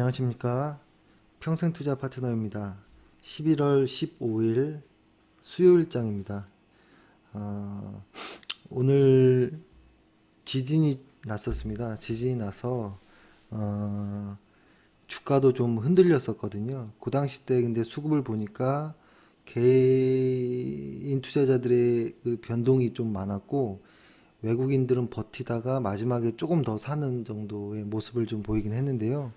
안녕하십니까. 평생투자 파트너입니다. 11월 15일 수요일장입니다. 오늘 지진이 났었습니다. 지진이 나서 주가도 좀 흔들렸었거든요. 그 당시 때 근데 수급을 보니까 개인 투자자들의 그 변동이 좀 많았고, 외국인들은 버티다가 마지막에 조금 더 사는 정도의 모습을 좀 보이긴 했는데요.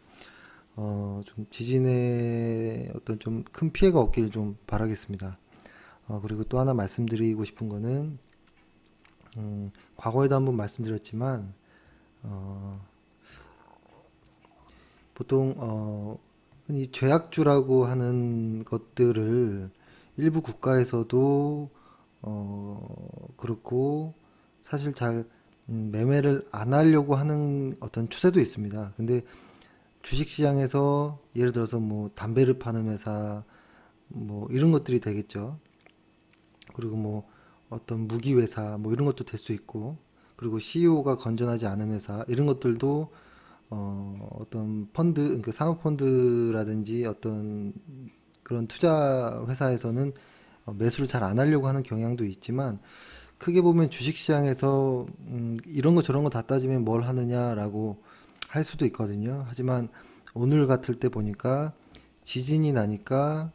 좀 지진에 어떤 좀 큰 피해가 없기를 좀 바라겠습니다. 그리고 또 하나 말씀드리고 싶은 거는, 과거에도 한번 말씀드렸지만, 어, 보통, 흔히 죄악주라고 하는 것들을 일부 국가에서도, 그렇고, 사실 잘, 매매를 안 하려고 하는 어떤 추세도 있습니다. 근데 주식시장에서 예를 들어서 뭐 담배를 파는 회사 뭐 이런 것들이 되겠죠. 그리고 뭐 어떤 무기 회사 뭐 이런 것도 될 수 있고, 그리고 CEO가 건전하지 않은 회사 이런 것들도 어떤 펀드, 그러니까 사모펀드라든지 어떤 그런 투자 회사에서는 매수를 잘 안 하려고 하는 경향도 있지만, 크게 보면 주식시장에서 이런 거 저런 거 다 따지면 뭘 하느냐라고 할 수도 있거든요. 하지만 오늘 같을 때 보니까 지진이 나니까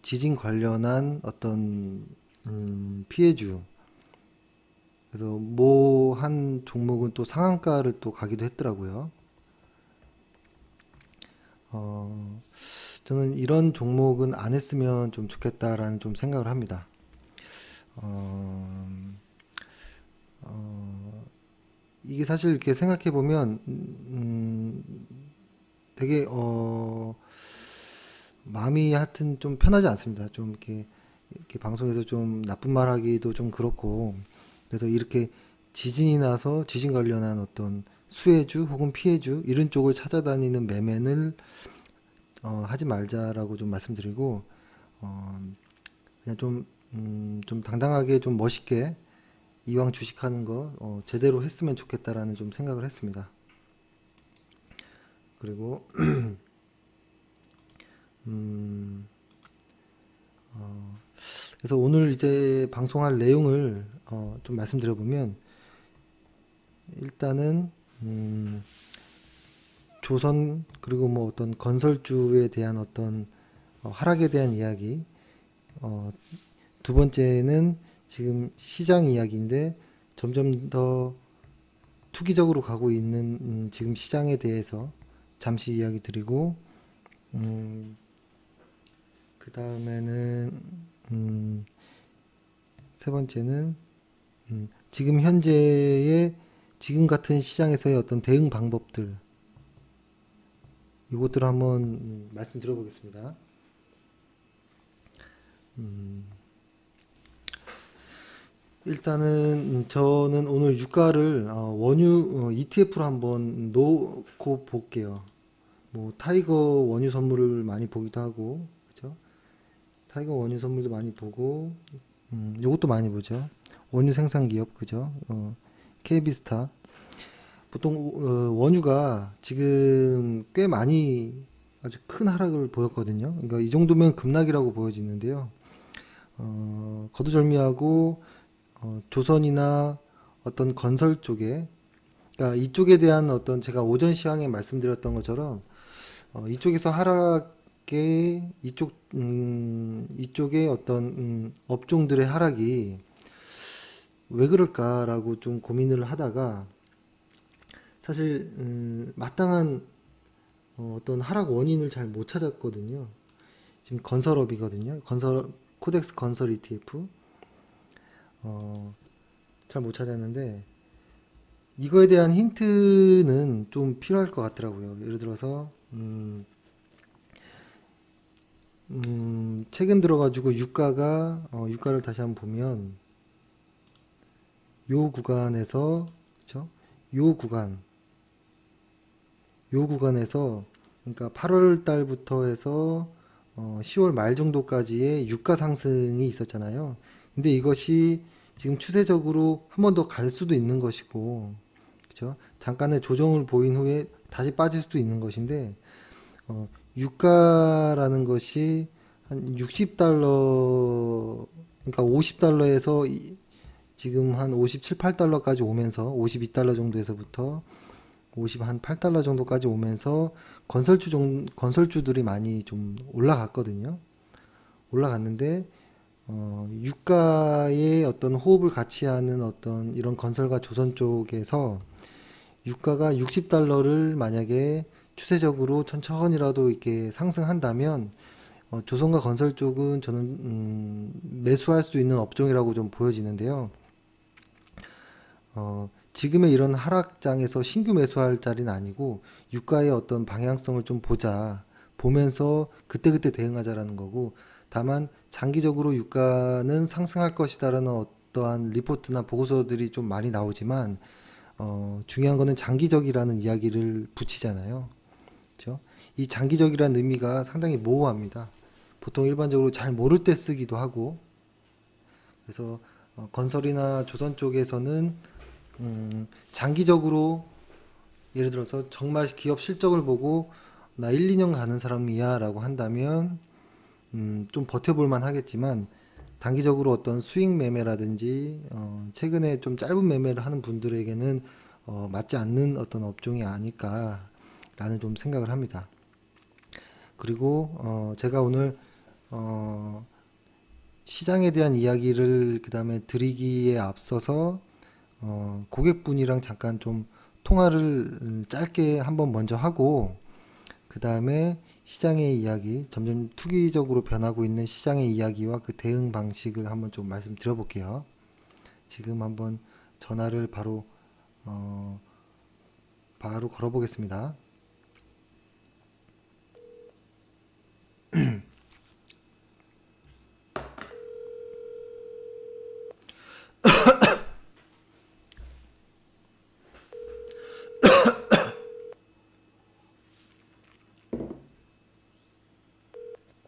지진 관련한 어떤 피해주, 그래서 뭐 한 종목은 또 상한가를 또 가기도 했더라고요. 어, 저는 이런 종목은 안 했으면 좀 좋겠다라는 좀 생각을 합니다. 어, 어, 이게 사실 이렇게 생각해 보면 되게 마음이 하여튼 좀 편하지 않습니다. 좀 이렇게 방송에서 좀 나쁜 말 하기도 좀 그렇고, 그래서 이렇게 지진이 나서 지진 관련한 어떤 수혜주 혹은 피해주 이런 쪽을 찾아다니는 매매를 하지 말자라고 좀 말씀드리고, 어, 그냥 좀 당당하게 좀 멋있게 이왕 주식하는 거 제대로 했으면 좋겠다라는 좀 생각을 했습니다. 그리고 음, 그래서 오늘 이제 방송할 내용을 좀 말씀드려보면, 일단은 조선 그리고 뭐 어떤 건설주에 대한 어떤 하락에 대한 이야기, 어, 두 번째는 지금 시장 이야기인데 점점 더 투기적으로 가고 있는 지금 시장에 대해서 잠시 이야기 드리고, 음, 그 다음에는 세 번째는 지금 현재의 지금 같은 시장에서의 어떤 대응 방법들, 이것들을 한번 말씀 드려보겠습니다. 일단은 저는 오늘 유가를 원유 ETF로 한번 놓고 볼게요. 뭐 타이거 원유 선물을 많이 보기도 하고, 그죠? 타이거 원유 선물도 많이 보고, 요것도 많이 보죠. 원유 생산 기업, 그죠? KB스타. 보통 원유가 지금 꽤 많이 아주 큰 하락을 보였거든요. 그러니까 이 정도면 급락이라고 보여지는데요. 거두절미하고 조선이나 어떤 건설 쪽에, 그러니까 이쪽에 대한 어떤 제가 오전 시황에 말씀드렸던 것처럼 이쪽에서 하락에 이쪽의 어떤 업종들의 하락이 왜 그럴까라고 좀 고민을 하다가, 사실 마땅한 어떤 하락 원인을 잘 못 찾았거든요. 지금 건설업이거든요. 코덱스 건설 ETF 잘 못 찾았는데, 이거에 대한 힌트는 좀 필요할 것 같더라고요. 예를 들어서 최근 들어가지고 유가를 다시 한번 보면 요 구간에서, 그쵸? 요 구간에서, 그러니까 8월 달부터 해서 10월 말 정도까지의 유가 상승이 있었잖아요. 근데 이것이 지금 추세적으로 한 번 더 갈 수도 있는 것이고, 그죠? 잠깐의 조정을 보인 후에 다시 빠질 수도 있는 것인데, 어, 유가라는 것이 한 60달러, 그러니까 50달러에서 지금 한 57, 8달러까지 오면서 52달러 정도에서부터 50 한 8달러 정도까지 오면서 건설주들이 많이 좀 올라갔거든요. 올라갔는데 유가의 어떤 호흡을 같이 하는 어떤 이런 건설과 조선 쪽에서 유가가 60달러를 만약에 추세적으로 천천히라도 이렇게 상승한다면 조선과 건설 쪽은 저는 매수할 수 있는 업종이라고 좀 보여지는데요. 지금의 이런 하락장에서 신규 매수할 자리는 아니고 유가의 어떤 방향성을 좀 보자. 보면서 그때그때 대응하자라는 거고 다만 장기적으로 유가는 상승할 것이다라는 어떠한 리포트나 보고서들이 좀 많이 나오지만 중요한 거는 장기적이라는 이야기를 붙이잖아요. 그렇죠? 이 장기적이라는 의미가 상당히 모호합니다. 보통 일반적으로 잘 모를 때 쓰기도 하고 그래서 건설이나 조선 쪽에서는 장기적으로 예를 들어서 정말 기업 실적을 보고 나 1, 2년 가는 사람이야 라고 한다면 좀 버텨볼 만 하겠지만 단기적으로 어떤 수익 매매라든지 최근에 좀 짧은 매매를 하는 분들에게는 맞지 않는 어떤 업종이 아닐까라는 좀 생각을 합니다. 그리고 제가 오늘 어, 시장에 대한 이야기를 그 다음에 드리기에 앞서서 고객분이랑 잠깐 좀 통화를 짧게 한번 먼저 하고 그 다음에 시장의 이야기, 점점 투기적으로 변하고 있는 시장의 이야기와 그 대응 방식을 한번 좀 말씀드려 볼게요. 지금 한번 전화를 어, 바로 걸어 보겠습니다.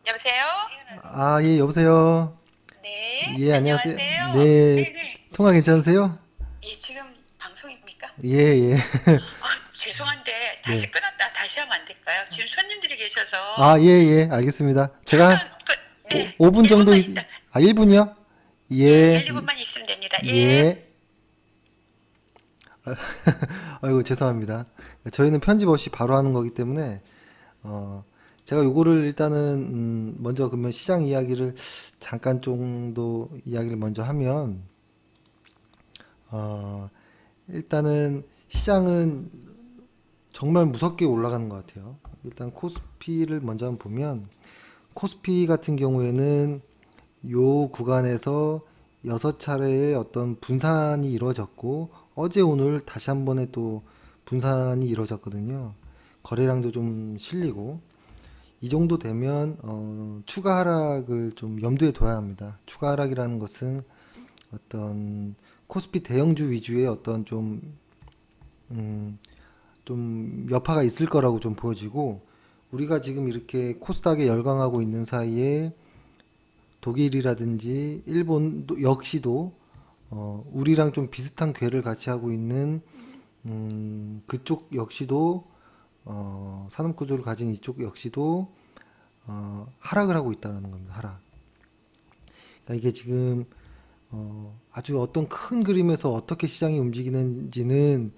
여보세요? 아, 예, 여보세요. 네, 예, 안녕하세요. 안녕하세요. 네, 네네. 통화 괜찮으세요? 예, 지금 방송입니까? 예, 예. 죄송한데 네. 다시 끊었다 다시 하면 안 될까요? 지금 손님들이 계셔서 아, 예, 예, 알겠습니다. 제가 한 잠깐 네, 5분 정도, 1분만 있다. 1분이요? 예, 예, 1, 2분만 있으면 됩니다. 예. 예. 아이고, 죄송합니다. 저희는 편집 없이 바로 하는 거기 때문에, 어, 제가 요거를 일단은, 먼저 그러면 시장 이야기를 잠깐 정도 이야기를 먼저 하면, 어, 일단은 시장은 정말 무섭게 올라가는 것 같아요. 일단 코스피를 먼저 한번 보면, 코스피 같은 경우에는 요 구간에서 6차례의 어떤 분산이 이루어졌고 어제 오늘 다시 한 번에 또 분산이 이루어졌거든요. 거래량도 좀 실리고 이 정도 되면 추가 하락을 좀 염두에 둬야 합니다. 추가 하락이라는 것은 어떤 코스피 대형주 위주의 어떤 음, 좀 여파가 있을 거라고 좀 보여지고 우리가 지금 이렇게 코스닥에 열광하고 있는 사이에 독일이라든지 일본 역시도 우리랑 좀 비슷한 궤를 같이 하고 있는 그쪽 역시도 산업 구조를 가진 이쪽 역시도 하락을 하고 있다는 겁니다. 하락. 그러니까 이게 지금 아주 어떤 큰 그림에서 어떻게 시장이 움직이는지는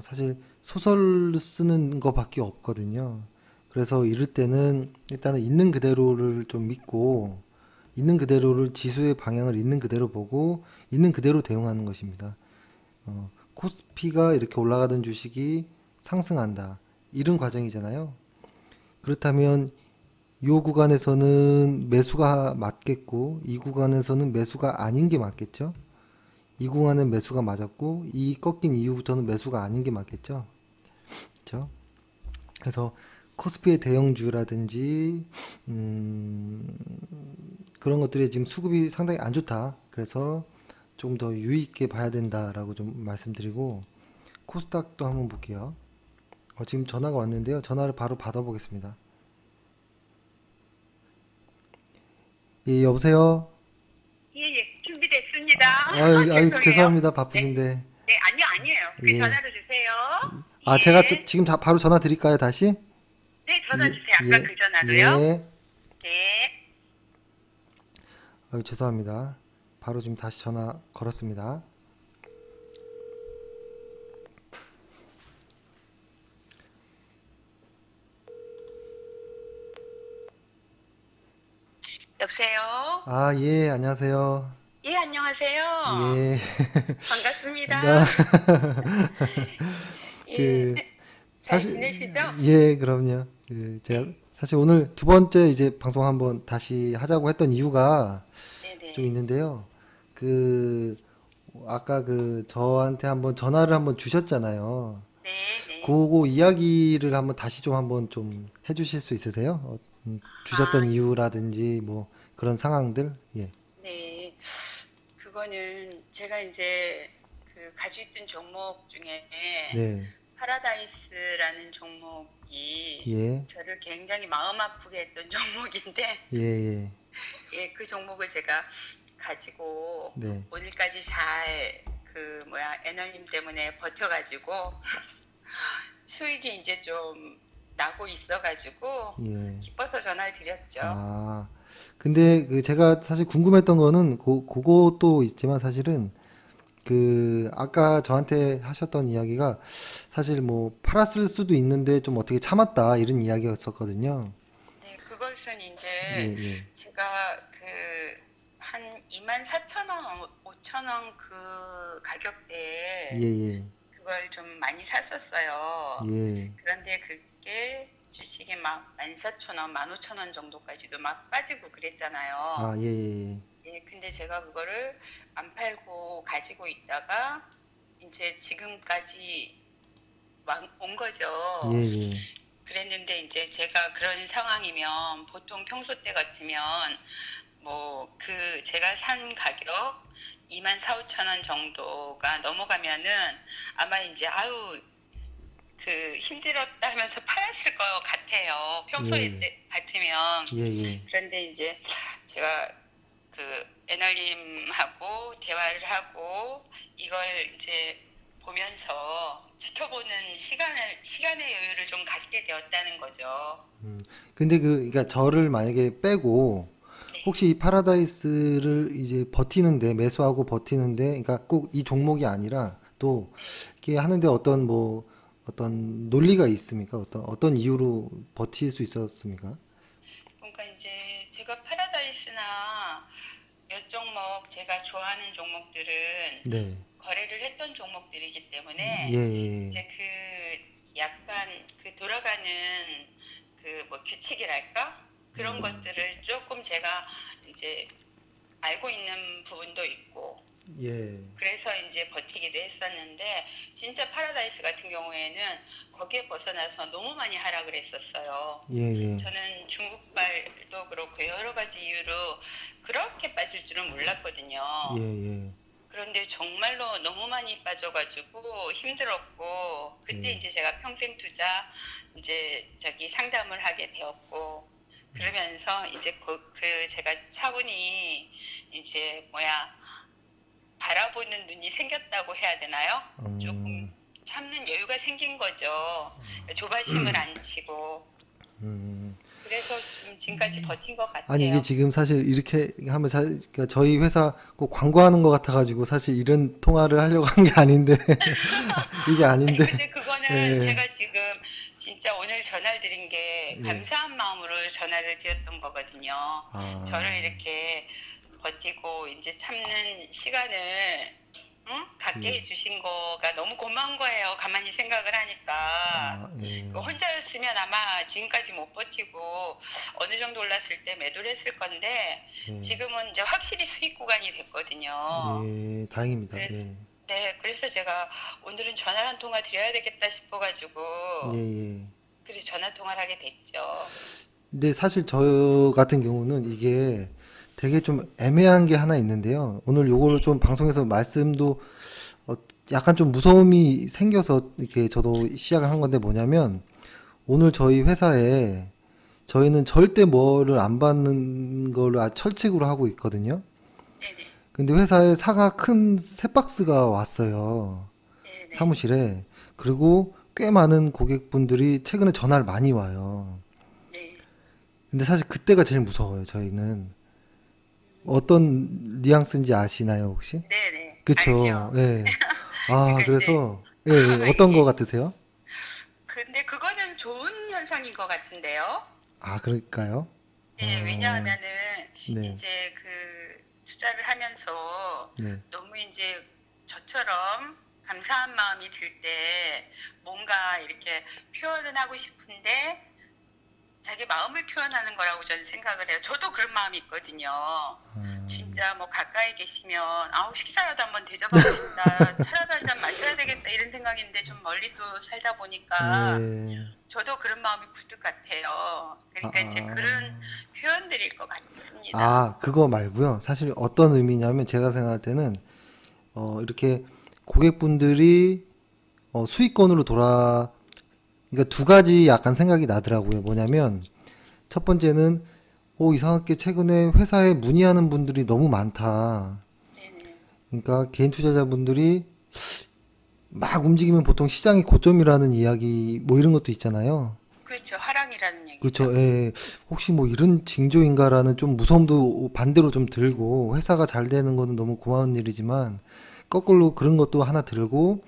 사실 소설 쓰는 거밖에 없거든요. 그래서 이럴 때는 일단은 있는 그대로를 좀 믿고 있는 그대로를 지수의 방향을 있는 그대로 보고 있는 그대로 대응하는 것입니다. 코스피가 이렇게 올라가던 주식이 상승한다. 이런 과정이잖아요. 그렇다면 이 구간에서는 매수가 맞겠고 이 구간에서는 매수가 아닌 게 맞겠죠. 이 구간은 매수가 맞았고 이 꺾인 이후부터는 매수가 아닌 게 맞겠죠. 그렇죠? 그래서 코스피의 대형주라든지 그런 것들이 지금 수급이 상당히 안 좋다. 그래서 조금 더 유의 있게 봐야 된다라고 좀 말씀드리고 코스닥도 한번 볼게요. 지금 전화가 왔는데요. 전화를 바로 받아보겠습니다. 예, 여보세요? 예, 예, 준비됐습니다. 아유, 아유, 죄송해요. 죄송합니다. 네, 바쁘신데. 네, 아니요, 아니에요. 그 예. 전화로 주세요. 아, 제가 예. 지금 바로 전화 드릴까요, 다시? 네, 전화 예, 주세요. 아까 예, 그 전화로요. 예. 네. 아유, 죄송합니다. 바로 지금 다시 전화 걸었습니다. 여보세요? 아, 예, 안녕하세요. 예, 안녕하세요. 예. 나, 반갑습니다. 예, 그, 잘 사실, 지내시죠? 예, 그럼요. 제가 네, 사실 오늘 두 번째 이제 방송 한번 다시 하자고 했던 이유가 좀 네네. 있는데요. 그, 아까 저한테 한번 전화를 한번 주셨잖아요. 네네. 그거 이야기를 한번 다시 좀 한번 좀 해주실 수 있으세요? 아, 주셨던 이유라든지 뭐 그런 상황들? 예. 네. 그거는 제가 이제 그 가지고 있던 종목 중에 네. 파라다이스라는 종목이 예. 저를 굉장히 마음 아프게 했던 종목인데, 예, 예. 예, 그 종목을 제가 가지고 네. 오늘까지 잘 에너님 때문에 버텨가지고 수익이 이제 좀 나고 있어가지고 예. 기뻐서 전화를 드렸죠. 아. 근데 제가 사실 궁금했던 거는 그것도 있지만 사실은 아까 저한테 하셨던 이야기가 사실 뭐 팔았을 수도 있는데 좀 어떻게 참았다 이런 이야기였었거든요. 네, 그것은 이제 예, 예. 제가 그 한 24,000원, 5,000원 그 예, 가격대에 예. 그걸 좀 많이 샀었어요. 예. 그런데 그게 주식이 막 14,000원, 15,000원 정도까지도 막 빠지고 그랬잖아요. 아, 예, 예. 예, 근데 제가 그거를 안 팔고 가지고 있다가 이제 지금까지 온 예, 거죠. 예. 그랬는데 이제 제가 그런 상황이면 보통 평소 때 같으면 뭐 제가 산 가격 2만 4, 5천 원 정도가 넘어가면은 아마 이제 아유 힘들었다 하면서 팔았을 것 같아요. 예, 평소에 예. 같으면. 예, 예. 그런데 이제 제가 애널님하고 대화를 하고 이걸 이제 보면서 지켜보는 시간의 여유를 좀 갖게 되었다는 거죠. 근데 그러니까 저를 만약에 빼고 네. 혹시 이 파라다이스를 이제 버티는데 매수하고 버티는데 그러니까 꼭 이 종목이 아니라 또 이렇게 하는데 어떤 논리가 있습니까? 어떤 이유로 버틸 수 있었습니까? 그러니까 이제 제가 파라다이스나 몇 종목 제가 좋아하는 종목들은 네. 거래를 했던 종목들이기 예, 때문에 예. 이제 약간 돌아가는 뭐 규칙이랄까? 그런 것들을 조금 제가 이제 알고 있는 부분도 있고 예. 그래서 이제 버티기도 했었는데 진짜 파라다이스 같은 경우에는 거기에 벗어나서 너무 많이 하락을 했었어요. 예, 예. 저는 중국발도 그렇고 여러 가지 이유로 그렇게 빠질 줄은 몰랐거든요. 예, 예. 그런데 정말로 너무 많이 빠져가지고 힘들었고 그때 예. 이제 제가 평생 투자 이제 상담을 하게 되었고 그러면서 이제 제가 차분히 이제 바라보는 눈이 생겼다고 해야 되나요? 조금 참는 여유가 생긴 거죠. 조바심을 안 치고 음. 그래서 지금까지 버틴 것 아니 이게 같아요. 지금 사실 이렇게 하면 그러니까 저희 회사 꼭 광고하는 것 같아가지고 사실 이런 통화를 하려고 한 게 아닌데 이게 아니 아닌데 근데 그거는 예. 제가 지금 진짜 오늘 전화를 드린 게 예. 감사한 마음으로 전화를 드렸던 거거든요. 저를 아, 이렇게 버티고 이제 참는 시간을 갖게 예. 해주신 거가 너무 고마운 거예요. 가만히 생각을 하니까. 아, 예. 혼자였으면 아마 지금까지 못 버티고 어느 정도 올랐을 때 매도를 했을 건데 예. 지금은 이제 확실히 수익 구간이 됐거든요. 예, 다행입니다. 그래, 예. 네, 그래서 제가 오늘은 전화 한 통화 드려야 되겠다 싶어가지고 예, 예. 그래서 전화 통화를 하게 됐죠. 근데 사실 저 같은 경우는 이게 되게 좀 애매한 게 하나 있는데요. 오늘 요거를 좀 방송에서 말씀도 어, 약간 좀 무서움이 생겨서 이렇게 저도 시작을 한 건데 뭐냐면 오늘 저희 회사에 저희는 절대 뭐를 안 받는 걸로 철칙으로 하고 있거든요. 네네, 근데 회사에 사과 큰 새 박스가 왔어요. 네네, 사무실에. 그리고 꽤 많은 고객분들이 최근에 전화를 많이 와요. 네. 근데 사실 그때가 제일 무서워요, 저희는. 어떤 뉘앙스인지 아시나요, 혹시? 네네. 그쵸, 알죠. 예. 아, 그러니까 이제, 그래서, 예, 예. 어떤 거 예. 같으세요? 근데 그거는 좋은 현상인 것 같은데요. 아, 그럴까요? 예, 어, 왜냐하면은 네, 이제 그 투자를 하면서 네. 너무 이제 저처럼 감사한 마음이 들 때 뭔가 이렇게 표현은 하고 싶은데 자기 마음을 표현하는 거라고 저는 생각을 해요. 저도 그런 마음이 있거든요. 진짜 뭐 가까이 계시면 아우 식사라도 한번 대접하고 싶다. 차라도 한 잔 마셔야 되겠다 이런 생각인데 좀 멀리 또 살다 보니까 예. 저도 그런 마음이 굴뚝 같아요. 아, 그러니까 이제 그런 표현들일 것 같습니다. 그거 말고요. 사실 어떤 의미냐면 제가 생각할 때는 이렇게 고객분들이 수익권으로 그러니까 두 가지 약간 생각이 나더라고요. 뭐냐면 첫 번째는 이상하게 최근에 회사에 문의하는 분들이 너무 많다. 네네. 그러니까 개인 투자자분들이 막 움직이면 보통 시장이 고점이라는 이야기 뭐 이런 것도 있잖아요. 그렇죠. 화랑이라는 얘기죠. 그렇죠. 예. 혹시 뭐 이런 징조인가라는 좀 무서움도 반대로 좀 들고 회사가 잘 되는 거는 너무 고마운 일이지만 거꾸로 그런 것도 하나 들고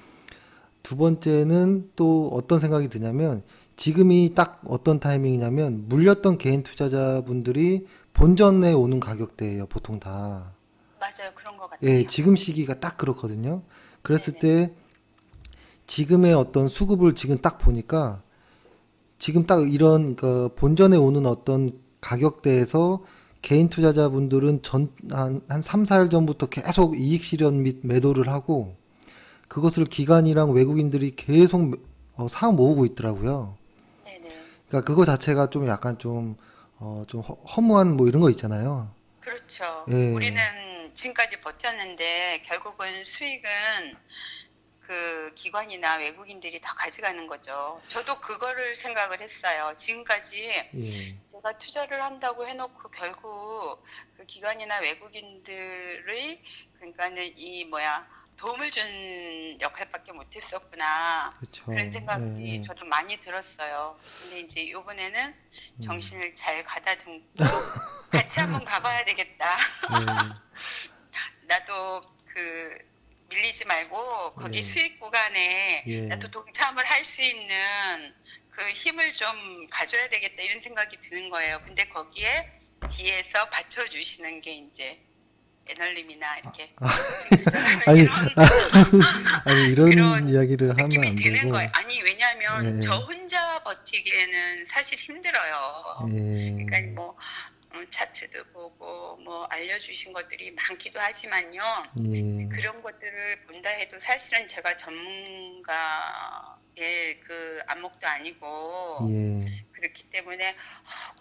두 번째는 또 어떤 생각이 드냐면 지금이 딱 어떤 타이밍이냐면 물렸던 개인 투자자분들이 본전에 오는 가격대예요. 보통 다. 맞아요. 그런 것 예, 같아요. 지금 시기가 딱 그렇거든요. 그랬을 네네. 때 지금의 어떤 수급을 지금 딱 보니까 지금 딱 이런 그 본전에 오는 어떤 가격대에서 개인 투자자분들은 한 3, 4일 전부터 계속 이익 실현 및 매도를 하고 그것을 기관이랑 외국인들이 계속 사 모으고 있더라고요. 네네. 그러니까 그거 자체가 좀 약간 좀 허무한 뭐 이런 거 있잖아요. 그렇죠. 예, 우리는 지금까지 버텼는데 결국은 수익은 그 기관이나 외국인들이 다 가져가는 거죠. 저도 그거를 생각을 했어요. 지금까지 예, 제가 투자를 한다고 해놓고 결국 그 기관이나 외국인들의 그러니까는 이 뭐야 도움을 준 역할밖에 못했었구나 그런 그렇죠. 예, 생각이 예, 저도 많이 들었어요. 근데 이제 이번에는 정신을 잘 가다듬고 같이 한번 가봐야 되겠다. 예, 나도 그 밀리지 말고 거기 예, 수익 구간에 나도 예. 동참을 할 수 있는 그 힘을 좀 가져야 되겠다 이런 생각이 드는 거예요. 근데 거기에 뒤에서 받쳐주시는 게 이제 애널님이나 이렇게 수익 투자라는 아니, 이런 아니 이런 그런 이야기를 하면 느낌이 안 드는 거예요. 되고, 아니 왜냐하면 저 예, 혼자 버티기에는 사실 힘들어요. 그러니까 예, 뭐 차트도 보고 뭐 알려주신 것들이 많기도 하지만요. 예, 그런 것들을 본다 해도 사실은 제가 전문가의 그 안목도 아니고 예, 그렇기 때문에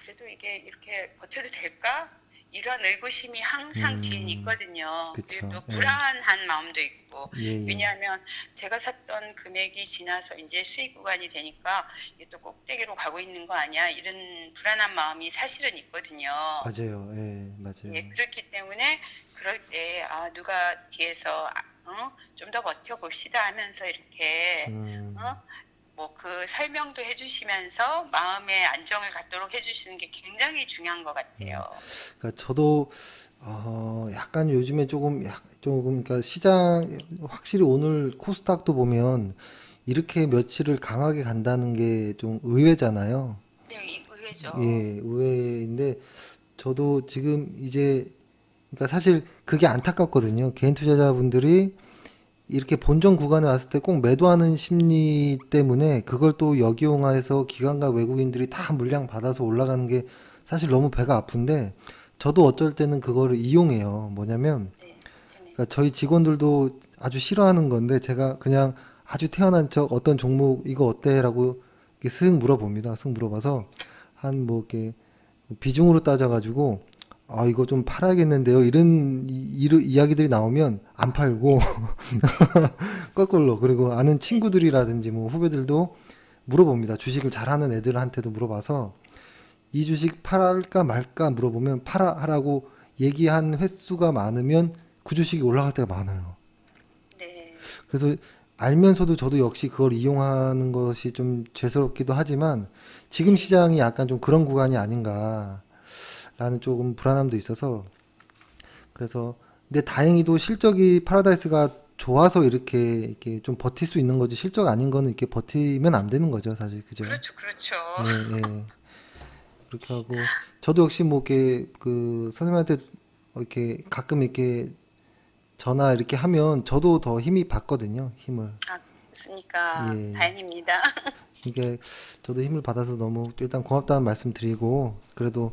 그래도 이게 이렇게 버텨도 될까? 이런 의구심이 항상 뒤에 음, 있거든요. 그리고 그쵸, 또 예, 불안한 마음도 있고 예, 예, 왜냐하면 제가 샀던 금액이 지나서 이제 수익 구간이 되니까 이게 또 꼭대기로 가고 있는 거 아니야? 이런 불안한 마음이 사실은 있거든요. 맞아요, 예, 예, 맞아요. 그렇기 때문에 그럴 때 누가 뒤에서 좀 더 버텨봅시다 하면서 이렇게 음, 어, 뭐 그 설명도 해주시면서 마음의 안정을 갖도록 해주시는 게 굉장히 중요한 것 같아요. 그러니까 저도 약간 요즘에 조금 그러니까 시장 확실히 오늘 코스닥도 보면 이렇게 며칠을 강하게 간다는 게 좀 의외잖아요. 네, 예, 의외죠. 의외인데 저도 지금 이제 그러니까 사실 그게 안타깝거든요. 개인 투자자분들이 이렇게 본전 구간에 왔을 때 꼭 매도하는 심리 때문에 그걸 또 역이용해서 기관과 외국인들이 다 물량 받아서 올라가는 게 사실 너무 배가 아픈데 저도 어쩔 때는 그거를 이용해요. 뭐냐면 네, 네네. 그러니까 저희 직원들도 아주 싫어하는 건데 제가 그냥 아주 태어난 척 어떤 종목 이거 어때?라고 이렇게 쓱 물어봅니다. 쓱 물어봐서 한 뭐 이렇게 비중으로 따져가지고 이거 좀 팔아야겠는데요. 이런 이야기들이 나오면 안 팔고 거꾸로 그리고 아는 친구들이라든지 뭐 후배들도 물어봅니다. 주식을 잘하는 애들한테도 물어봐서 이 주식 팔까 말까 물어보면 팔아 하라고 얘기한 횟수가 많으면 그 주식이 올라갈 때가 많아요. 네, 그래서 알면서도 저도 역시 그걸 이용하는 것이 좀 죄스럽기도 하지만 지금 네. 시장이 약간 좀 그런 구간이 아닌가라는 조금 불안함도 있어서 그래서 근데 다행히도 실적이 파라다이스가 좋아서 이렇게 좀 버틸 수 있는 거지 실적 아닌 거는 이렇게 버티면 안 되는 거죠 사실 그죠? 그렇죠, 그렇죠. 예, 예. 그렇게 하고 저도 역시 뭐 이렇게 그 선생님한테 이렇게 가끔 이렇게 전화 이렇게 하면 저도 더 힘이 받거든요 힘을 아, 그렇으니까 예 다행입니다. 이게 저도 힘을 받아서 너무 일단 고맙다는 말씀 드리고 그래도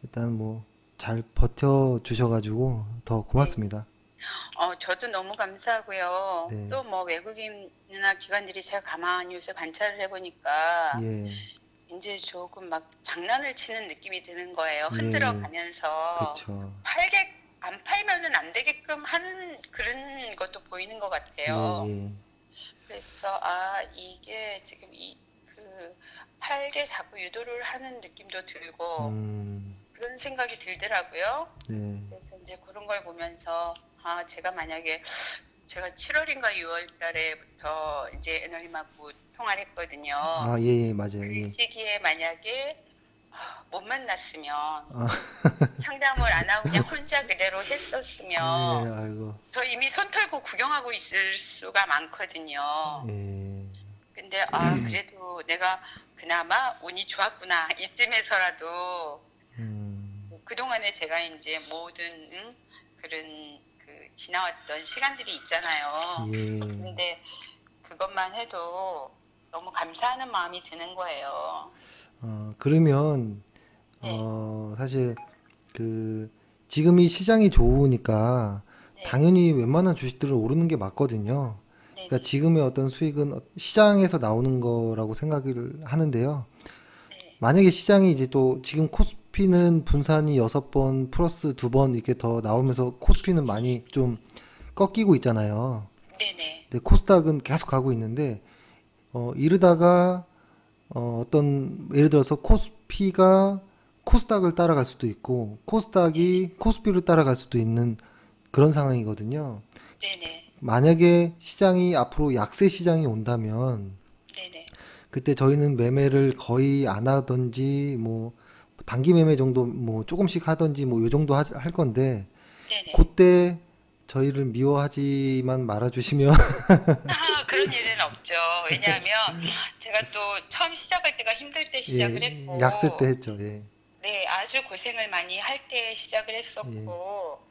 일단 뭐 잘 버텨 주셔가지고 더 네. 고맙습니다. 저도 너무 감사하고요. 네, 또 뭐 외국인이나 기관들이 제가 가만히 요새 관찰을 해보니까 예, 이제 조금 막 장난을 치는 느낌이 드는 거예요. 흔들어 예, 가면서 그쵸. 안 팔면은 안 되게끔 하는 그런 것도 보이는 것 예, 같아요. 예, 그래서 이게 지금 그 팔게 자꾸 유도를 하는 느낌도 들고 음, 그런 생각이 들더라고요. 네, 그래서 이제 그런 걸 보면서 제가 만약에 제가 7월인가 6월 달에부터 이제 애널님하고 통화를 했거든요. 아, 예, 예, 맞아요, 그 예, 시기에 만약에 못 만났으면 아, 상담을 안 하고 그냥 혼자 그대로 예, 했었으면 아이고, 저 이미 손 털고 구경하고 있을 수가 많거든요. 예, 근데 그래도 내가 그나마 운이 좋았구나. 이쯤에서라도 음, 그동안에 제가 이제 모든 그런 그 지나왔던 시간들이 있잖아요. 예, 근데 그것만 해도 너무 감사하는 마음이 드는 거예요. 그러면 네, 사실 그 지금 이 시장이 좋으니까 네, 당연히 웬만한 주식들은 오르는 게 맞거든요. 네, 그러니까 네, 지금의 어떤 수익은 시장에서 나오는 거라고 생각을 하는데요. 네, 만약에 시장이 이제 또 지금 코스피는 분산이 6번 플러스 2번 이렇게 더 나오면서 코스피는 많이 좀 꺾이고 있잖아요. 네, 네, 근데 코스닥은 계속 가고 있는데 이러다가 어떤 예를 들어서 코스피가 코스닥을 따라갈 수도 있고 코스닥이 코스피를 따라갈 수도 있는 그런 상황이거든요. 네, 네, 만약에 시장이 앞으로 약세 시장이 온다면 네, 네, 그때 저희는 매매를 거의 안 하든지 뭐 단기 매매 정도 뭐 조금씩 하든지 뭐 요 정도 할 건데 네, 네. 그때 저희를 미워하지만 말아주시면 그런 일은 없죠. 왜냐하면 제가 또 처음 시작할 때가 힘들 때 시작을 예, 약세 때 했고, 했죠. 예. 네, 아주 고생을 많이 할 때 시작을 예. 했었고,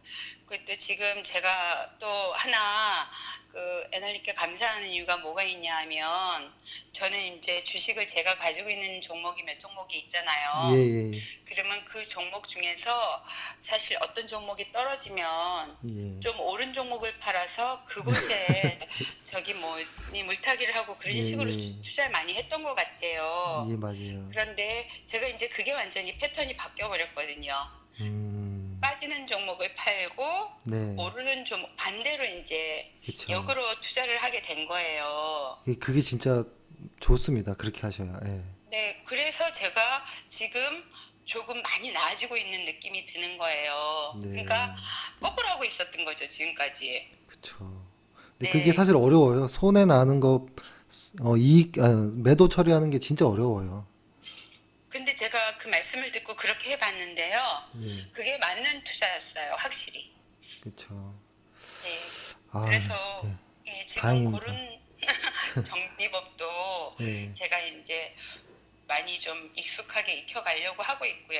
그때 지금 제가 또 하나 그 애널리께 감사하는 이유가 뭐가 있냐 하면, 저는 이제 주식을 제가 가지고 있는 종목이 몇 종목이 예, 있잖아요. 예. 그러면 그 종목 중에서 사실 어떤 종목이 떨어지면 예. 좀 오른 종목을 팔아서 그곳에 저기 뭐니 물타기를 하고 예, 그런 식으로 예. 투자를 많이 했던 것 같아요. 예, 맞아요. 그런데 제가 이제 그게 완전히 패턴이 바뀌어 버렸거든요. 음. 빠지는 종목을 팔고 네. 오르는 종목 반대로 이제 그쵸. 역으로 투자를 하게 된 거예요. 그게 진짜 좋습니다. 그렇게 하셔야. 예. 네, 그래서 제가 지금 조금 많이 나아지고 있는 느낌이 드는 거예요. 네. 그러니까 거꾸로 하고 있었던 거죠, 지금까지. 그쵸. 근데 그게 네. 사실 어려워요. 손해 나는 거, 매도 처리하는 게 진짜 어려워요. 근데 제가 그 말씀을 듣고 그렇게 해봤는데요. 예. 그게 맞는 투자였어요, 확실히. 그쵸. 네. 아, 그래서 네. 지금 다행입니다. 그런 정리법도 예. 제가 이제 많이 좀 익숙하게 익혀가려고 하고 있고요.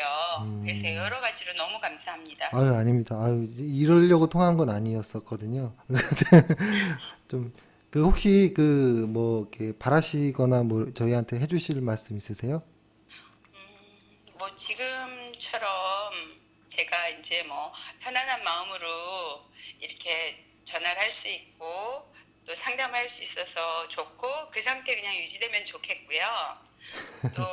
그래서 음. 여러 가지로 너무 감사합니다. 아유, 아닙니다. 아유, 이러려고 통한 건 아니었었거든요. 좀, 혹시 뭐, 이렇게 바라시거나 뭐, 저희한테 해주실 말씀 있으세요? 뭐 지금처럼 제가 이제 뭐 편안한 마음으로 이렇게 전화를 할 수 있고 또 상담할 수 있어서 좋고 그 상태 그냥 유지되면 좋겠고요. 또,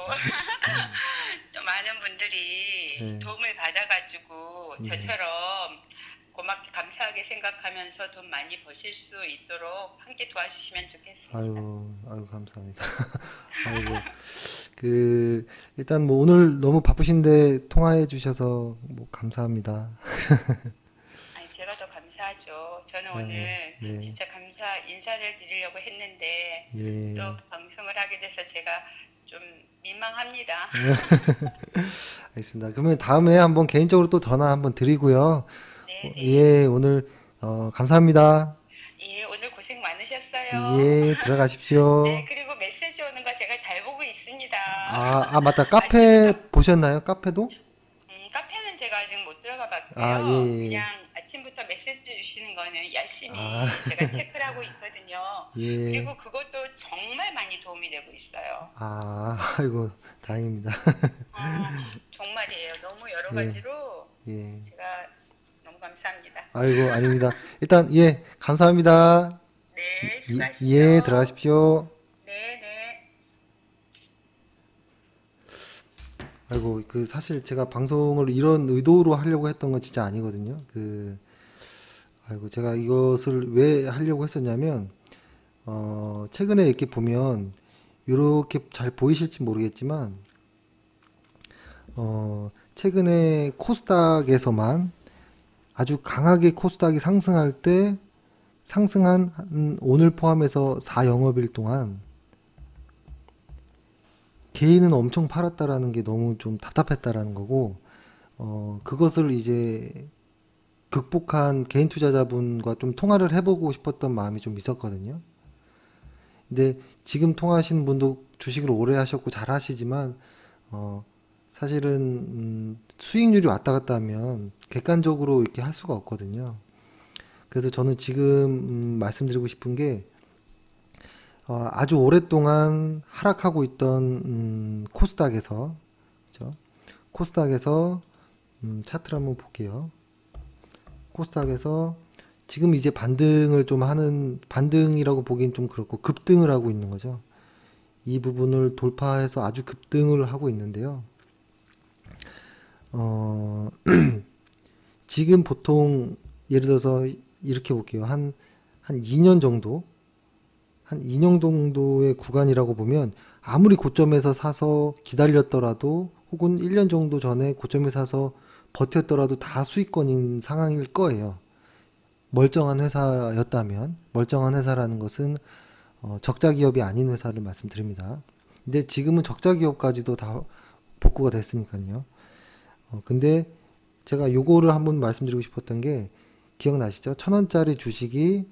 또 많은 분들이 네. 도움을 받아가지고 네. 저처럼 고맙게 감사하게 생각하면서 돈 많이 버실 수 있도록 함께 도와주시면 좋겠습니다. 아유, 아유, 감사합니다. 아이고, 일단 뭐 오늘 너무 바쁘신데 통화해 주셔서 뭐 감사합니다. 아니, 제가 더 감사합니다. 감사하죠. 저는 아, 오늘 네, 진짜 감사 인사를 드리려고 했는데 예. 또 방송을 하게 돼서 제가 좀 민망합니다. 알겠습니다. 그러면 다음에 한번 개인적으로 또 전화 한번 드리고요. 네네. 예, 오늘 감사합니다. 예, 오늘 고생 많으셨어요. 예, 네, 들어가십시오. 그리고 메시지 오는 거 제가 잘 보고 있습니다. 맞다. 카페 아침부터 보셨나요? 카페도? 카페는 제가 아직 못 들어가 예, 봤고요. 예, 예. 그냥 아침부터 메시지 주시는 거는 아, 열심히 제가 체크를 하고 있거든요. 예. 그리고 그것도 정말 많이 도움이 되고 있어요. 아이고, 다행입니다. 정말이에요. 너무 여러 예, 가지로 예. 제가 너무 감사합니다. 아이고, 아닙니다. 일단, 예, 감사합니다. 네, 예, 수고하십시오. 들어가십시오. 네, 네. 아이고, 사실 제가 방송을 이런 의도로 하려고 했던 건 진짜 아니거든요. 아이고, 제가 이것을 왜 하려고 했었냐면, 최근에 이렇게 보면, 이렇게 잘 보이실지 모르겠지만, 최근에 코스닥에서만 아주 강하게 코스닥이 상승할 때, 상승한 오늘 포함해서 4영업일 동안, 개인은 엄청 팔았다라는 게 너무 좀 답답했다라는 거고, 그것을 이제 극복한 개인 투자자분과 좀 통화를 해보고 싶었던 마음이 좀 있었거든요. 근데 지금 통화하시는 분도 주식을 오래 하셨고 잘 하시지만, 어, 사실은, 수익률이 왔다 갔다 하면 객관적으로 이렇게 할 수가 없거든요. 그래서 저는 지금, 말씀드리고 싶은 게, 아주 오랫동안 하락하고 있던, 코스닥에서, 그죠? 코스닥에서, 차트를 한번 볼게요. 코스닥에서 지금 이제 반등을 좀 하는, 반등이라고 보기엔 좀 그렇고 급등을 하고 있는 거죠. 이 부분을 돌파해서 아주 급등을 하고 있는데요. 어, 지금 보통 예를 들어서 이렇게 볼게요. 한 2년 정도? 한 2년 정도의 구간이라고 보면 아무리 고점에서 사서 기다렸더라도 혹은 1년 정도 전에 고점에 사서 버텼더라도 다 수익권인 상황일 거예요. 멀쩡한 회사였다면, 멀쩡한 회사라는 것은 적자 기업이 아닌 회사를 말씀드립니다. 근데 지금은 적자 기업까지도 다 복구가 됐으니까요. 근데 제가 요거를 한번 말씀드리고 싶었던 게 기억나시죠? 1,000원짜리 주식이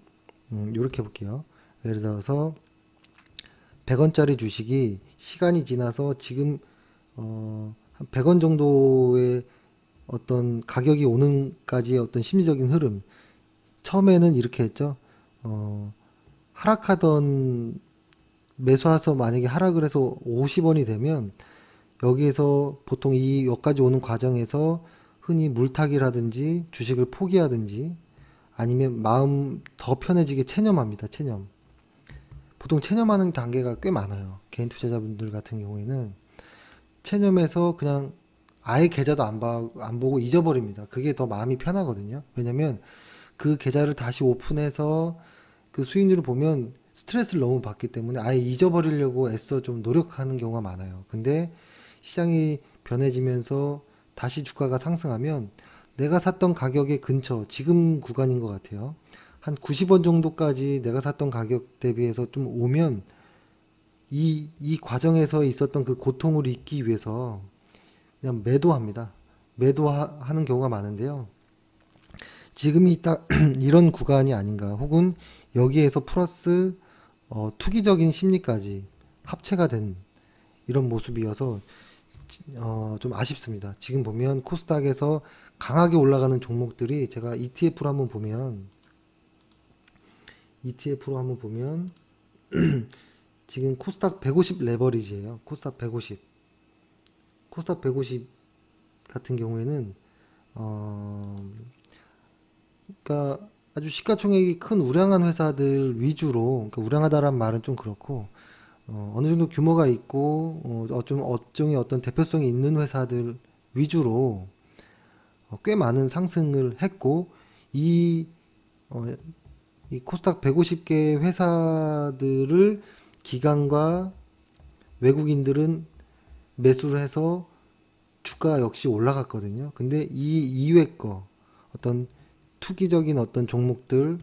요렇게 볼게요. 예를 들어서 100원짜리 주식이 시간이 지나서 지금 한 100원 정도의 어떤 가격이 오는까지의 어떤 심리적인 흐름. 처음에는 이렇게 했죠. 하락하던 매수해서 만약에 하락을 해서 50원이 되면 여기에서 보통 이 여기까지 오는 과정에서 흔히 물타기라든지 주식을 포기하든지 아니면 마음 더 편해지게 체념합니다. 체념. 보통 체념하는 단계가 꽤 많아요. 개인 투자자분들 같은 경우에는 체념해서 그냥 아예 계좌도 안 보고 잊어버립니다. 그게 더 마음이 편하거든요. 왜냐면 그 계좌를 다시 오픈해서 그 수익률을 보면 스트레스를 너무 받기 때문에 아예 잊어버리려고 애써 좀 노력하는 경우가 많아요. 근데 시장이 변해지면서 다시 주가가 상승하면 내가 샀던 가격의 근처, 지금 구간인 것 같아요. 한 90원 정도까지 내가 샀던 가격 대비해서 좀 오면 이 과정에서 있었던 그 고통을 잊기 위해서 그냥 매도합니다. 매도하는 경우가 많은데요. 지금이 딱 이런 구간이 아닌가. 혹은 여기에서 플러스 투기적인 심리까지 합체가 된 이런 모습이어서 좀 아쉽습니다. 지금 보면 코스닥에서 강하게 올라가는 종목들이 제가 ETF로 한번 보면 지금 코스닥 150 레버리지예요. 코스닥 150. 코스닥 150 같은 경우에는 그러니까 아주 시가총액이 큰 우량한 회사들 위주로, 그러니까 우량하다란 말은 좀 그렇고 어느 정도 규모가 있고 좀 업종의 어떤 대표성이 있는 회사들 위주로 꽤 많은 상승을 했고 이, 어, 이 코스닥 150개 회사들을 기관과 외국인들은 매수를 해서 주가 역시 올라갔거든요. 근데 이 이외 거 어떤 투기적인 어떤 종목들,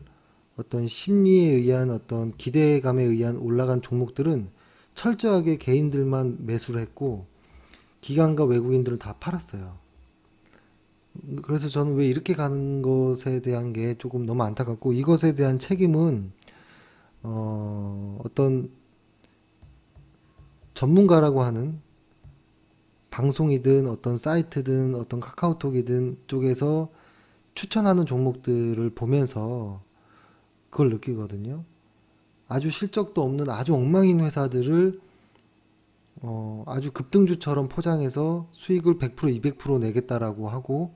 어떤 심리에 의한 어떤 기대감에 의한 올라간 종목들은 철저하게 개인들만 매수를 했고 기관과 외국인들은 다 팔았어요. 그래서 저는 왜 이렇게 가는 것에 대한 게 조금 너무 안타깝고 이것에 대한 책임은 어떤 전문가라고 하는 방송이든 어떤 사이트든 어떤 카카오톡이든 쪽에서 추천하는 종목들을 보면서 그걸 느끼거든요. 아주 실적도 없는 아주 엉망인 회사들을 아주 급등주처럼 포장해서 수익을 100% 200% 내겠다라고 하고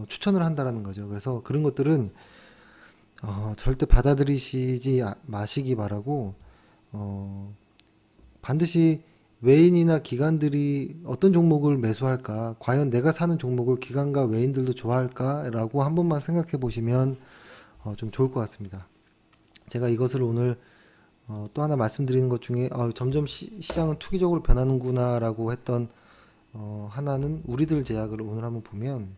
추천을 한다라는 거죠. 그래서 그런 것들은 절대 받아들이시지 마시기 바라고 반드시 외인이나 기관들이 어떤 종목을 매수할까, 과연 내가 사는 종목을 기관과 외인들도 좋아할까라고 한 번만 생각해 보시면 좀 좋을 것 같습니다. 제가 이것을 오늘 또 하나 말씀드리는 것 중에 점점 시장은 투기적으로 변하는구나라고 했던 하나는 우리들 제약을 오늘 한번 보면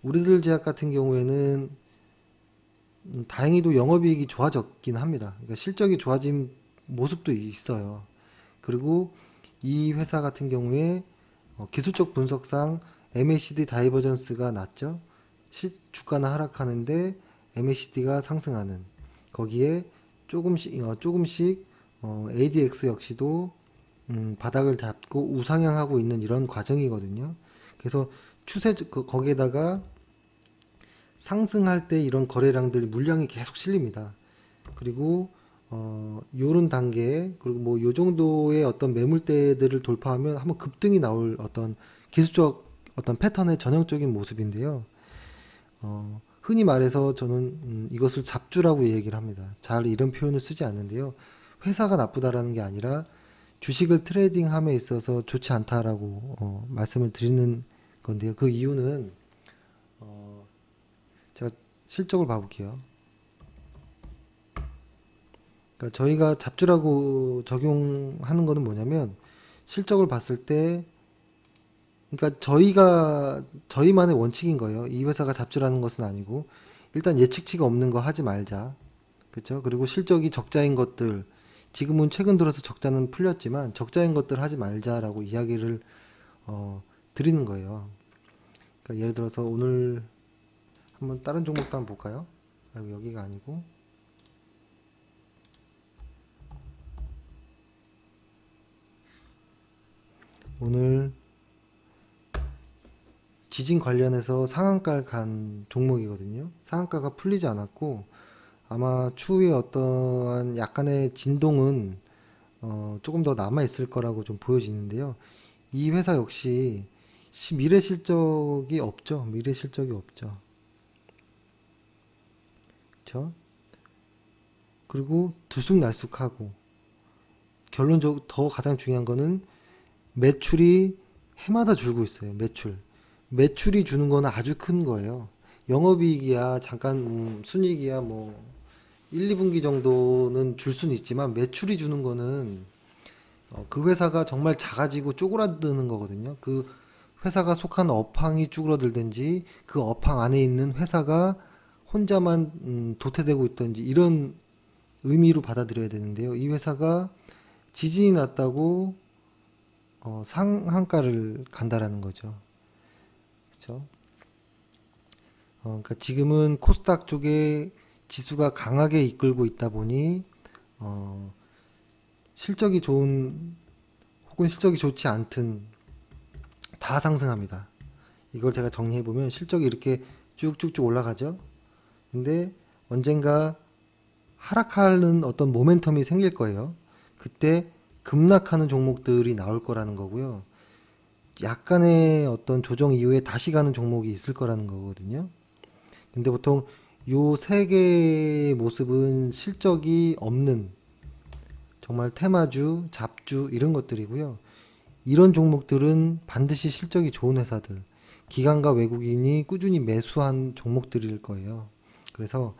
우리들 제약 같은 경우에는 다행히도 영업이익이 좋아졌긴 합니다. 그러니까 실적이 좋아진 모습도 있어요. 그리고 이 회사 같은 경우에 기술적 분석상 MACD 다이버전스가 낮죠. 주가는 하락하는데 MACD가 상승하는 거기에 조금씩 ADX 역시도 바닥을 잡고 우상향하고 있는 이런 과정이거든요. 그래서 거기에다가 상승할 때 이런 거래량들 물량이 계속 실립니다. 그리고 요런 단계 그리고 뭐 요 정도의 어떤 매물대들을 돌파하면 한번 급등이 나올 어떤 기술적 어떤 패턴의 전형적인 모습인데요. 흔히 말해서 저는 이것을 잡주라고 얘기를 합니다. 잘 이런 표현을 쓰지 않는데요. 회사가 나쁘다라는 게 아니라 주식을 트레이딩함에 있어서 좋지 않다라고 말씀을 드리는 건데요. 그 이유는 제가 실적을 봐볼게요. 그러니까 저희가 잡주라고 적용하는 거는 뭐냐면 실적을 봤을 때 그러니까 저희만의 원칙인 거예요. 이 회사가 잡주라는 것은 아니고 일단 예측치가 없는 거 하지 말자. 그렇죠? 그리고 실적이 적자인 것들 지금은 최근 들어서 적자는 풀렸지만 적자인 것들 하지 말자라고 이야기를 드리는 거예요. 그러니까 예를 들어서 오늘 한번 다른 종목도 한번 볼까요? 여기가 아니고 오늘 지진 관련해서 상한가를 간 종목이거든요. 상한가가 풀리지 않았고 아마 추후에 어떠한 약간의 진동은 조금 더 남아 있을 거라고 좀 보여지는데요. 이 회사 역시 미래 실적이 없죠. 미래 실적이 없죠. 그렇죠? 그리고 들쑥날쑥하고 결론적으로 더 가장 중요한 거는 매출이 해마다 줄고 있어요. 매출이 주는 거는 아주 큰 거예요. 영업이익이야 잠깐 순이익이야 뭐 1, 2분기 정도는 줄 수는 있지만 매출이 주는 거는 그 회사가 정말 작아지고 쪼그라드는 거거든요. 그 회사가 속한 업황이 쭈그러들든지 그 업황 안에 있는 회사가 혼자만 도태되고 있든지 이런 의미로 받아들여야 되는데요. 이 회사가 지진이 났다고 상한가를 간다라는 거죠. 그렇죠? 그러니까 지금은 코스닥 쪽에 지수가 강하게 이끌고 있다 보니 실적이 좋은 혹은 실적이 좋지 않든 다 상승합니다. 이걸 제가 정리해 보면 실적이 이렇게 쭉쭉쭉 올라가죠. 근데 언젠가 하락하는 어떤 모멘텀이 생길 거예요. 그때 급락하는 종목들이 나올 거라는 거고요. 약간의 어떤 조정 이후에 다시 가는 종목이 있을 거라는 거거든요. 근데 보통 요 세 개의 모습은 실적이 없는 정말 테마주, 잡주 이런 것들이고요. 이런 종목들은 반드시 실적이 좋은 회사들, 기관과 외국인이 꾸준히 매수한 종목들일 거예요. 그래서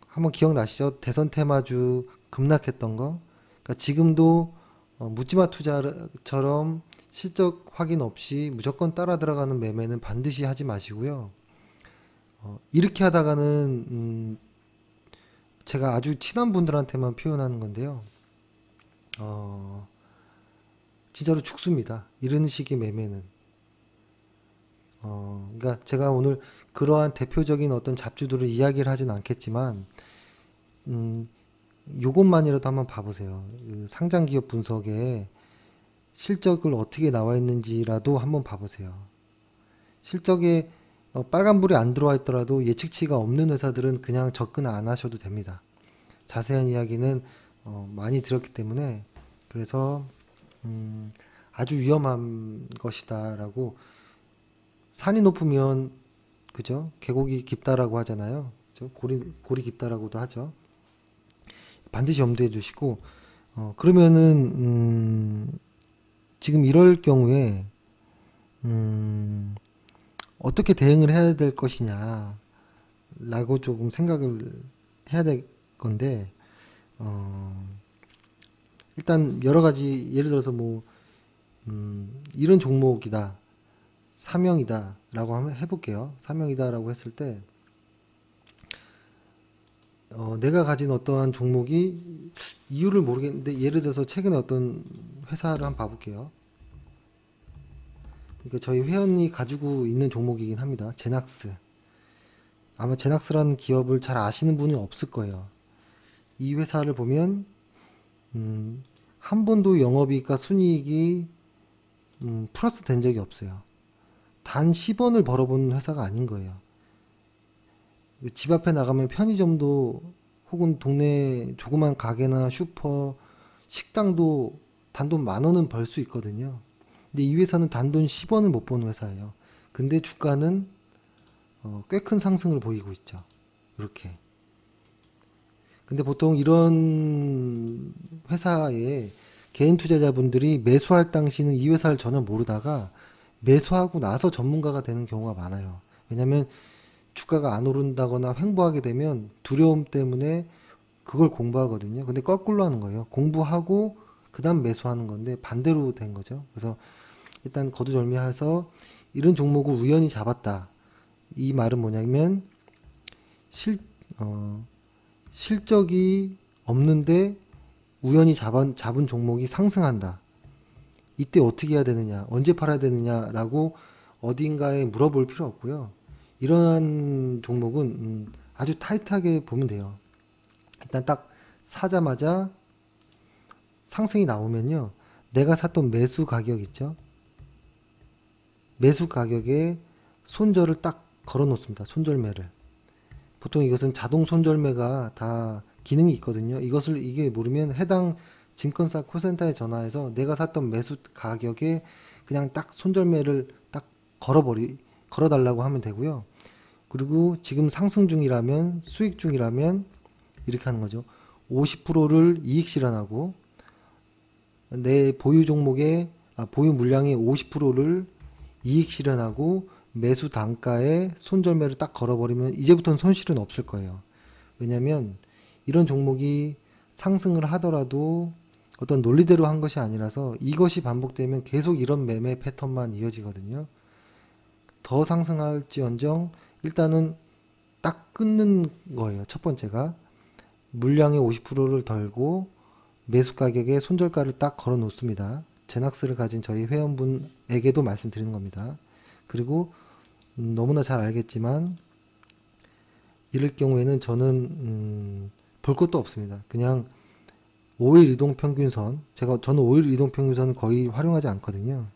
한번 기억나시죠? 대선 테마주 급락했던 거. 그러니까 지금도 묻지마 투자처럼 실적 확인 없이 무조건 따라 들어가는 매매는 반드시 하지 마시고요. 이렇게 하다가는 제가 아주 친한 분들한테만 표현하는 건데요. 어, 진짜로 죽습니다. 이런 식의 매매는. 그러니까 제가 오늘 그러한 대표적인 어떤 잡주들을 이야기를 하진 않겠지만, 음, 요것만이라도 한번 봐보세요. 그 상장 기업 분석에 실적을 어떻게 나와 있는지라도 한번 봐보세요. 실적에 빨간불이 안 들어와 있더라도 예측치가 없는 회사들은 그냥 접근 안 하셔도 됩니다. 자세한 이야기는 많이 들었기 때문에, 그래서 아주 위험한 것이다라고. 산이 높으면, 그죠? 계곡이 깊다라고 하잖아요. 그죠? 골이 깊다라고도 하죠. 반드시 염두해 주시고, 그러면은 지금 이럴 경우에 어떻게 대응을 해야 될 것이냐라고 조금 생각을 해야 될 건데, 어, 일단 여러 가지, 예를 들어서 뭐 이런 종목이다, 사명이다 라고 한번 해볼게요. 사명이다 라고 했을 때, 내가 가진 어떠한 종목이, 이유를 모르겠는데 예를 들어서 최근에 어떤 회사를 한번 봐볼게요. 그러니까 저희 회원이 가지고 있는 종목이긴 합니다. 제낙스. 아마 제낙스라는 기업을 잘 아시는 분이 없을 거예요. 이 회사를 보면 한 번도 영업이익과 순이익이 플러스 된 적이 없어요. 단 10원을 벌어본 회사가 아닌 거예요. 집 앞에 나가면 편의점도, 혹은 동네 조그만 가게나 슈퍼, 식당도 단돈 10,000원은 벌 수 있거든요. 근데 이 회사는 단돈 10원을 못 버는 회사예요. 근데 주가는 꽤 큰 상승을 보이고 있죠. 이렇게. 근데 보통 이런 회사에 개인 투자자분들이 매수할 당시는 이 회사를 전혀 모르다가 매수하고 나서 전문가가 되는 경우가 많아요. 왜냐면 주가가 안 오른다거나 횡보하게 되면 두려움 때문에 그걸 공부하거든요. 근데 거꾸로 하는 거예요. 공부하고 그 다음 매수하는 건데 반대로 된 거죠. 그래서 일단 거두절미해서 이런 종목을 우연히 잡았다. 이 말은 뭐냐면 실적이 없는데 우연히 잡은 종목이 상승한다. 이때 어떻게 해야 되느냐, 언제 팔아야 되느냐라고 어딘가에 물어볼 필요 없고요. 이러한 종목은 아주 타이트하게 보면 돼요. 일단 딱 사자마자 상승이 나오면요, 내가 샀던 매수 가격 있죠? 매수 가격에 손절을 딱 걸어 놓습니다. 손절매를. 보통 이것은 자동 손절매가 다 기능이 있거든요. 이게 모르면 해당 증권사 콜센터에 전화해서 내가 샀던 매수 가격에 그냥 딱 손절매를 딱 걸어달라고 하면 되고요. 그리고 지금 상승 중이라면, 수익 중이라면 이렇게 하는 거죠. 50%를 이익 실현하고, 내 보유 보유 물량의 50%를 이익 실현하고, 매수 단가에 손절매를 딱 걸어버리면 이제부터는 손실은 없을 거예요. 왜냐면 이런 종목이 상승을 하더라도 어떤 논리대로 한 것이 아니라서 이것이 반복되면 계속 이런 매매 패턴만 이어지거든요. 더 상승할지언정 일단은 딱 끊는 거예요. 첫 번째가 물량의 50%를 덜고 매수 가격에 손절가를 딱 걸어 놓습니다. 제낙스를 가진 저희 회원분에게도 말씀드리는 겁니다. 그리고 너무나 잘 알겠지만 이럴 경우에는 저는 볼 것도 없습니다. 그냥 5일 이동평균선, 저는 5일 이동평균선은 거의 활용하지 않거든요.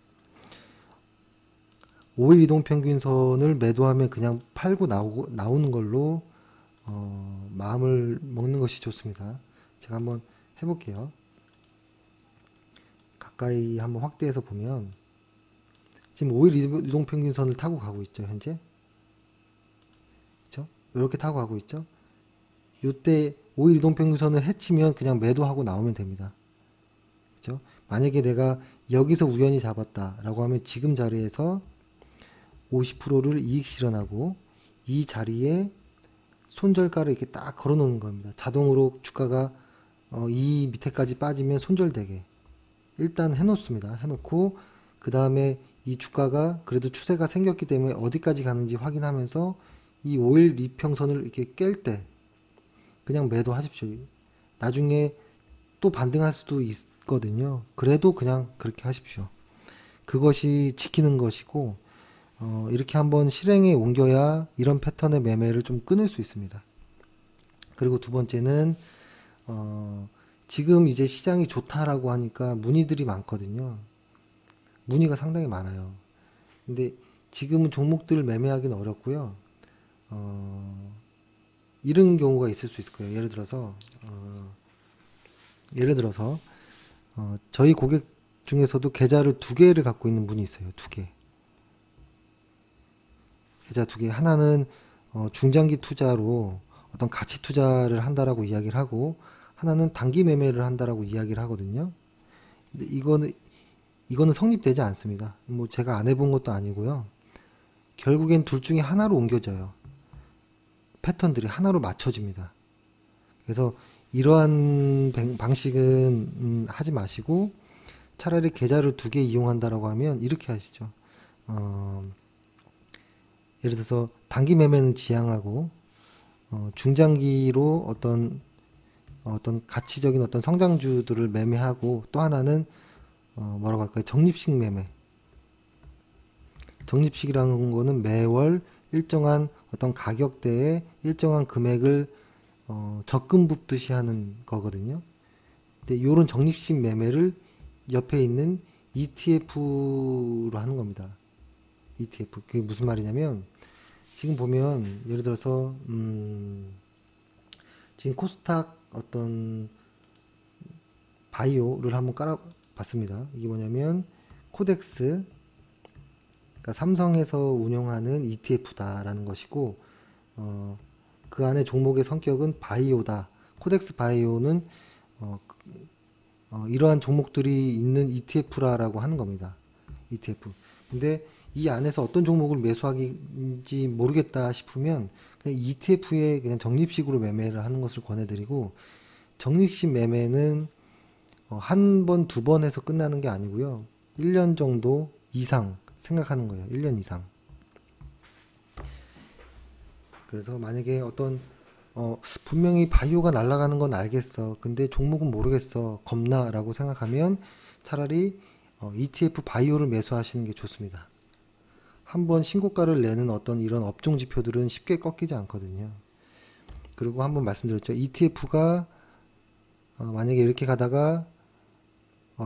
5일 이동평균선을 매도하면 그냥 팔고 나오는 걸로 마음을 먹는 것이 좋습니다. 제가 한번 해볼게요. 가까이 한번 확대해서 보면 지금 5일 이동평균선을 타고 가고 있죠. 현재. 그렇죠? 이렇게 타고 가고 있죠. 이때 5일 이동평균선을 해치면 그냥 매도하고 나오면 됩니다. 그렇죠? 만약에 내가 여기서 우연히 잡았다라고 하면 지금 자리에서 50%를 이익 실현하고 이 자리에 손절가를 이렇게 딱 걸어 놓는 겁니다. 자동으로 주가가 이 밑에까지 빠지면 손절되게 일단 해놓습니다. 해놓고 그 다음에 이 주가가 그래도 추세가 생겼기 때문에 어디까지 가는지 확인하면서 이 5일 이평선을 이렇게 깰 때 그냥 매도하십시오. 나중에 또 반등할 수도 있거든요. 그래도 그냥 그렇게 하십시오. 그것이 지키는 것이고, 이렇게 한번 실행에 옮겨야 이런 패턴의 매매를 좀 끊을 수 있습니다. 그리고 두 번째는, 지금 이제 시장이 좋다라고 하니까 문의들이 많거든요. 문의가 상당히 많아요. 근데 지금은 종목들을 매매하기는 어렵고요. 이런 경우가 있을 수 있을 거예요. 예를 들어서 저희 고객 중에서도 계좌를 두 개를 갖고 있는 분이 있어요. 두 개. 계좌 두 개. 하나는 중장기 투자로 어떤 가치 투자를 한다라고 이야기를 하고, 하나는 단기 매매를 한다라고 이야기를 하거든요. 근데 이거는 성립되지 않습니다. 뭐 제가 안 해본 것도 아니고요. 결국엔 둘 중에 하나로 옮겨져요. 패턴들이 하나로 맞춰집니다. 그래서 이러한 방식은 하지 마시고, 차라리 계좌를 두 개 이용한다라고 하면 이렇게 하시죠. 예를 들어서 단기 매매는 지향하고, 중장기로 어떤 가치적인 어떤 성장주들을 매매하고, 또 하나는 뭐라고 할까요? 적립식 매매. 적립식이라는 거는 매월 일정한 어떤 가격대에 일정한 금액을 적금 붓듯이 하는 거거든요. 근데 요런 적립식 매매를 옆에 있는 ETF로 하는 겁니다. ETF. 그게 무슨 말이냐면, 지금 보면 예를 들어서 지금 코스닥 어떤 바이오를 한번 깔아봤습니다. 이게 뭐냐면 코덱스, 그러니까 삼성에서 운영하는 ETF다라는 것이고, 그 안에 종목의 성격은 바이오다. 코덱스 바이오는 이러한 종목들이 있는 ETF라고 하는 겁니다. ETF. 근데 이 안에서 어떤 종목을 매수하기인지 모르겠다 싶으면 그냥 ETF에 그냥 적립식으로 매매를 하는 것을 권해드리고, 적립식 매매는 한 번, 두 번 해서 끝나는 게 아니고요. 1년 정도 이상 생각하는 거예요. 1년 이상. 그래서 만약에 분명히 바이오가 날아가는 건 알겠어. 근데 종목은 모르겠어. 겁나. 라고 생각하면 차라리 ETF 바이오를 매수하시는 게 좋습니다. 한번 신고가를 내는 어떤 이런 업종 지표들은 쉽게 꺾이지 않거든요. 그리고 한번 말씀드렸죠. ETF가 만약에 이렇게 가다가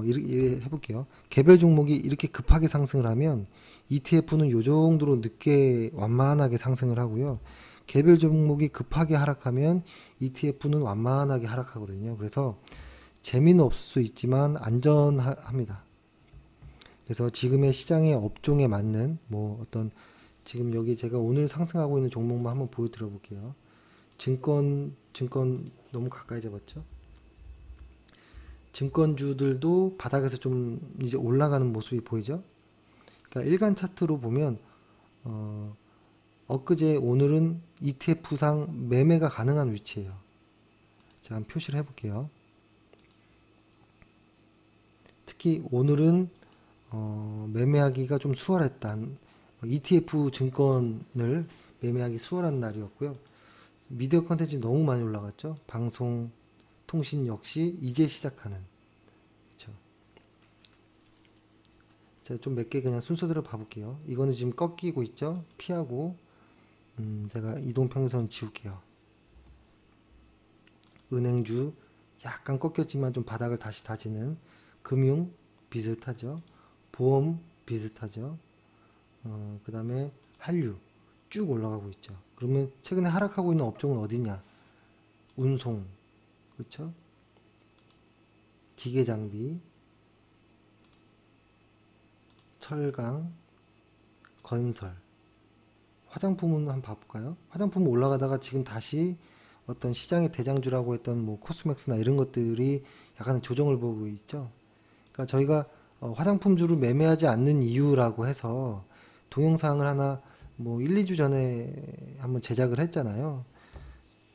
이렇게 해볼게요. 개별 종목이 이렇게 급하게 상승을 하면 ETF는 요 정도로 늦게 완만하게 상승을 하고요. 개별 종목이 급하게 하락하면 ETF는 완만하게 하락하거든요. 그래서 재미는 없을 수 있지만 안전합니다. 그래서 지금의 시장의 업종에 맞는 지금 여기 제가 오늘 상승하고 있는 종목만 한번 보여드려 볼게요. 증권 너무 가까이 잡았죠? 증권주들도 바닥에서 좀 이제 올라가는 모습이 보이죠? 그러니까 일간 차트로 보면 엊그제 오늘은 ETF상 매매가 가능한 위치예요. 제가 한번 표시를 해볼게요. 특히 오늘은 매매하기가 좀 수월했다. ETF 증권을 매매하기 수월한 날이었고요. 미디어 컨텐츠 너무 많이 올라갔죠. 방송, 통신 역시 이제 시작하는. 그렇죠. 제가 좀 몇 개 그냥 순서대로 봐볼게요. 이거는 지금 꺾이고 있죠. 피하고 제가 이동평선 지울게요. 은행주 약간 꺾였지만 좀 바닥을 다시 다지는. 금융 비슷하죠. 보험 비슷하죠. 그 다음에 한류 쭉 올라가고 있죠. 그러면 최근에 하락하고 있는 업종은 어디냐? 운송, 그렇죠? 기계장비, 철강, 건설, 화장품은 한번 봐볼까요? 화장품은 올라가다가 지금 다시 어떤 시장의 대장주라고 했던 코스맥스나 이런 것들이 약간의 조정을 보고 있죠. 그러니까 저희가 화장품주를 매매하지 않는 이유라고 해서 동영상을 하나 1, 2주 전에 한번 제작을 했잖아요.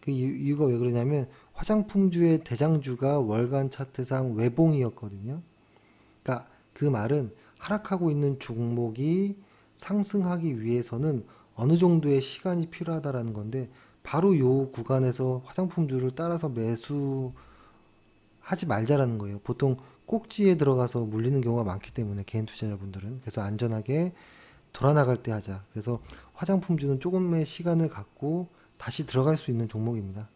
그 이유가 왜 그러냐면 화장품주의 대장주가 월간 차트상 외봉이었거든요. 그러니까 그 말은 하락하고 있는 종목이 상승하기 위해서는 어느 정도의 시간이 필요하다라는 건데 바로 요 구간에서 화장품주를 따라서 매수하지 말자라는 거예요. 보통 꼭지에 들어가서 물리는 경우가 많기 때문에 개인 투자자분들은 그래서 안전하게 돌아 나갈 때 하자. 그래서 화장품주는 조금의 시간을 갖고 다시 들어갈 수 있는 종목입니다.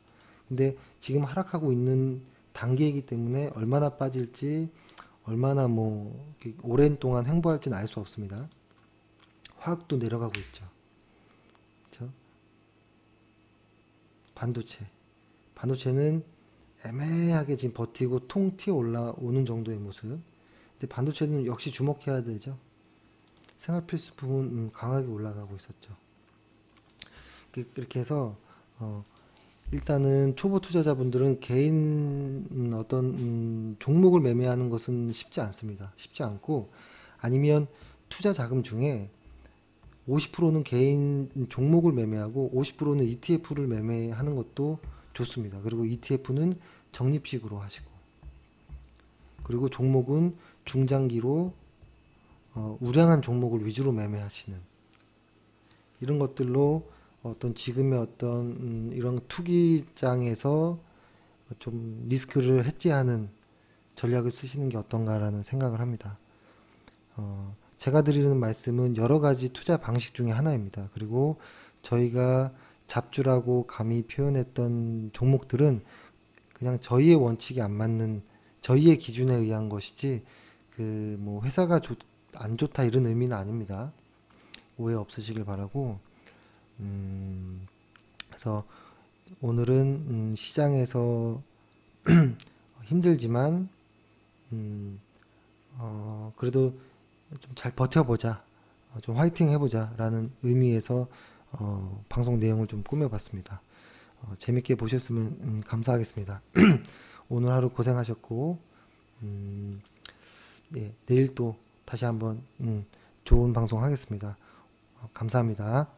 근데 지금 하락하고 있는 단계이기 때문에 얼마나 빠질지 얼마나 뭐 이렇게 오랜 동안 횡보할지는 알 수 없습니다. 화학도 내려가고 있죠. 그렇죠? 반도체. 반도체는 애매하게 지금 버티고 통 튀어 올라오는 정도의 모습. 근데 반도체는 역시 주목해야 되죠. 생활 필수품은 강하게 올라가고 있었죠. 그렇게 해서 일단은 초보 투자자분들은 개인 어떤 종목을 매매하는 것은 쉽지 않습니다. 쉽지 않고 아니면 투자 자금 중에 50%는 개인 종목을 매매하고 50%는 ETF를 매매하는 것도 좋습니다. 그리고 ETF는 적립식으로 하시고 그리고 종목은 중장기로 우량한 종목을 위주로 매매하시는 이런 것들로 어떤 지금의 어떤 이런 투기장에서 좀 리스크를 해지하는 전략을 쓰시는 게 어떤가라는 생각을 합니다. 제가 드리는 말씀은 여러 가지 투자 방식 중에 하나입니다. 그리고 저희가 잡주라고 감히 표현했던 종목들은 그냥 저희의 원칙에 안 맞는 저희의 기준에 의한 것이지 그 뭐 회사가 안 좋다 이런 의미는 아닙니다. 오해 없으시길 바라고 그래서 오늘은 시장에서 힘들지만 그래도 좀 잘 버텨보자, 좀 화이팅 해보자라는 의미에서 방송 내용을 좀 꾸며봤습니다. 재밌게 보셨으면 감사하겠습니다. 오늘 하루 고생하셨고 네, 내일 또 다시 한번 좋은 방송 하겠습니다. 감사합니다.